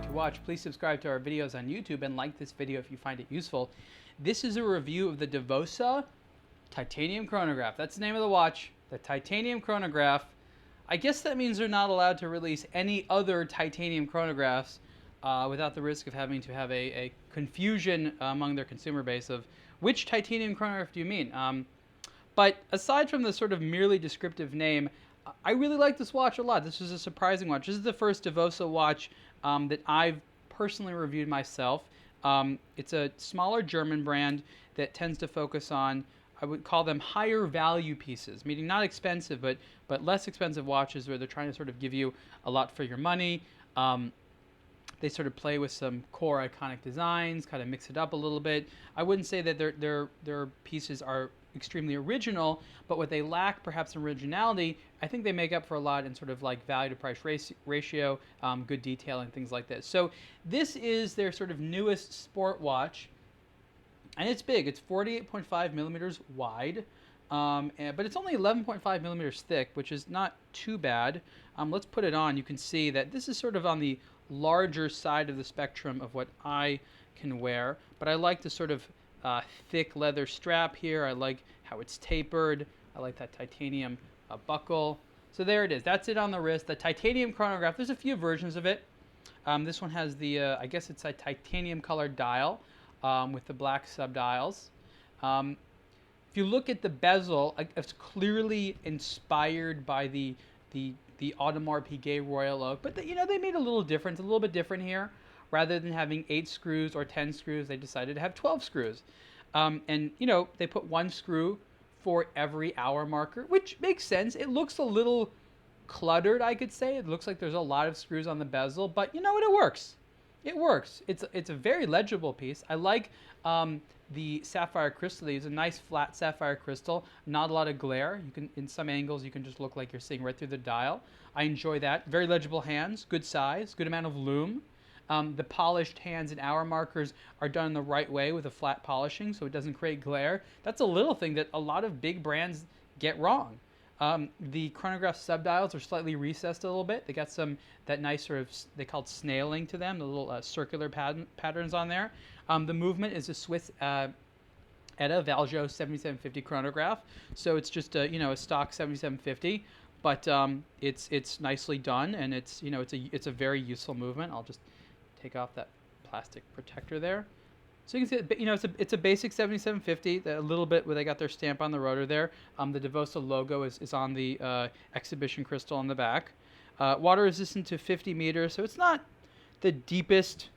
aBlogtoWatch. Please subscribe to our videos on YouTube and like this video if you find it useful. This is a review of the Davosa Titanium Chronograph. That's the name of the watch, the Titanium Chronograph. I guess that means they're not allowed to release any other titanium chronographs without the risk of having to have a confusion among their consumer base of which titanium chronograph do you mean? But aside from the sort of merely descriptive name, I really like this watch a lot. This is a surprising watch. This is the first Davosa watch that I've personally reviewed myself. It's a smaller German brand that tends to focus on, I would call them higher value pieces, meaning not expensive, but less expensive watches where they're trying to sort of give you a lot for your money. They sort of play with some core iconic designs, kind of mix it up a little bit. I wouldn't say that their pieces are extremely original, but what they lack, perhaps in originality, I think they make up for a lot in sort of like value to price ratio, good detailing, things like this. So this is their sort of newest sport watch, and it's big. It's 48.5 millimeters wide, but it's only 11.5 millimeters thick, which is not too bad. Let's put it on. You can see that this is sort of on the larger side of the spectrum of what I can wear, but I like the sort of thick leather strap here. I like how it's tapered. I like that titanium buckle. So there it is. That's it on the wrist. The titanium chronograph. There's a few versions of it. This one has the, I guess it's a titanium colored dial with the black subdials. If you look at the bezel, it's clearly inspired by the Audemars Piguet Royal Oak, but they made a little difference, a little bit different here. Rather than having 8 screws or 10 screws, they decided to have 12 screws. And they put 1 screw for every hour marker, which makes sense. It looks a little cluttered, I could say. It looks like there's a lot of screws on the bezel, but you know what? It works. It works. It's a very legible piece. I like the sapphire crystal. They use a nice flat sapphire crystal, not a lot of glare. You can, in some angles, you can just look like you're seeing right through the dial. I enjoy that. Very legible hands, good size, good amount of lume. The polished hands and hour markers are done the right way with a flat polishing, so it doesn't create glare. That's a little thing that a lot of big brands get wrong. The chronograph subdials are slightly recessed a little bit. They got that nice sort of, they called snailing to them, the little circular patterns on there. The movement is a Swiss ETA Valjo 7750 chronograph, so it's just a stock 7750, but it's nicely done, and it's a very useful movement. I'll just take off that plastic protector there. So you can see, it's a basic 7750, a little bit where they got their stamp on the rotor there. The Davosa logo is on the exhibition crystal on the back. Water resistant to 50 meters, so it's not the deepest.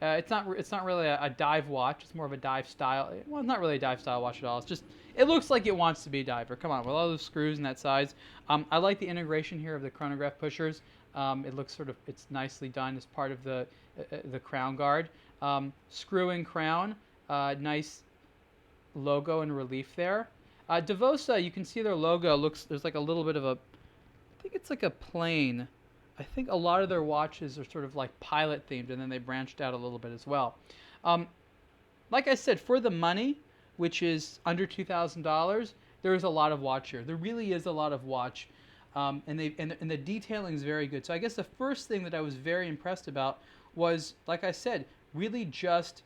It's not really a dive watch. It's more of a dive style. Well, it's not really a dive style watch at all. It's just, it looks like it wants to be a diver. Come on, with all those screws and that size. I like the integration here of the chronograph pushers. It looks it's nicely done as part of the crown guard. Screw-in crown, nice logo and relief there. Davosa, you can see their logo there's like a little bit of I think it's like a plane. I think a lot of their watches are sort of like pilot themed, and then they branched out a little bit as well. Like I said, for the money, which is under $2,000, there is a lot of watch here. There really is a lot of watch. And the detailing is very good. So I guess the first thing that I was very impressed about was, like I said, really just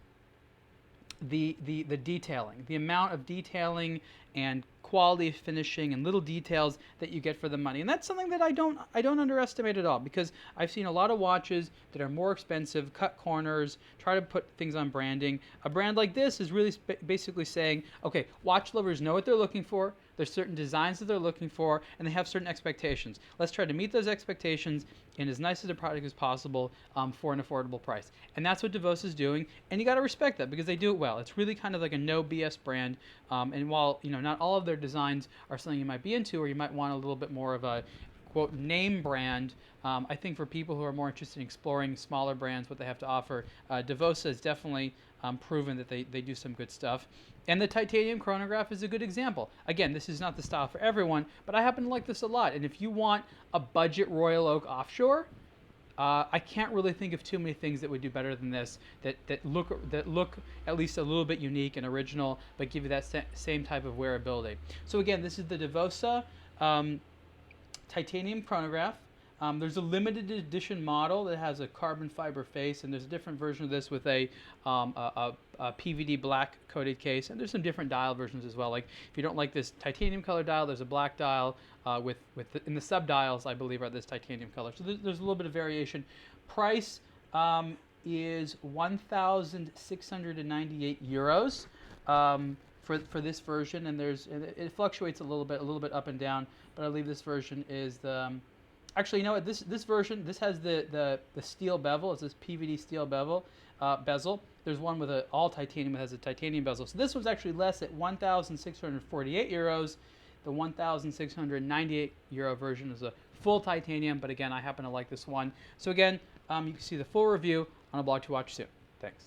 the detailing, the amount of detailing and quality of finishing and little details that you get for the money. And that's something that I don't underestimate at all, because I've seen a lot of watches that are more expensive, cut corners, try to put things on branding. A brand like this is really basically saying, okay, watch lovers know what they're looking for. There's certain designs that they're looking for, and they have certain expectations. Let's try to meet those expectations in as nice as a product as possible for an affordable price. And that's what Davosa is doing, and you got to respect that because they do it well. It's really kind of like a no BS brand. And while not all of their designs are something you might be into, or you might want a little bit more of a quote name brand, I think for people who are more interested in exploring smaller brands, what they have to offer, Davosa has definitely proven that they do some good stuff. And the titanium chronograph is a good example. Again, this is not the style for everyone, but I happen to like this a lot. And if you want a budget Royal Oak offshore, I can't really think of too many things that would do better than this, that look at least a little bit unique and original, but give you that same type of wearability. So again, this is the Davosa titanium chronograph. There's a limited edition model that has a carbon fiber face, and there's a different version of this with a PVD black coated case, and there's some different dial versions as well. Like if you don't like this titanium color dial, there's a black dial in the sub dials, I believe, are this titanium color. So there's a little bit of variation. Price is 1,698 euros for this version, and it fluctuates a little bit up and down. But I believe this version is the actually, you know what? This version has the steel bevel. It's this PVD steel bezel. There's one with all titanium that has a titanium bezel. So this was actually less at 1,648 euros. The 1,698 euro version is a full titanium, but again, I happen to like this one. So again, you can see the full review on aBlogtoWatch soon. Thanks.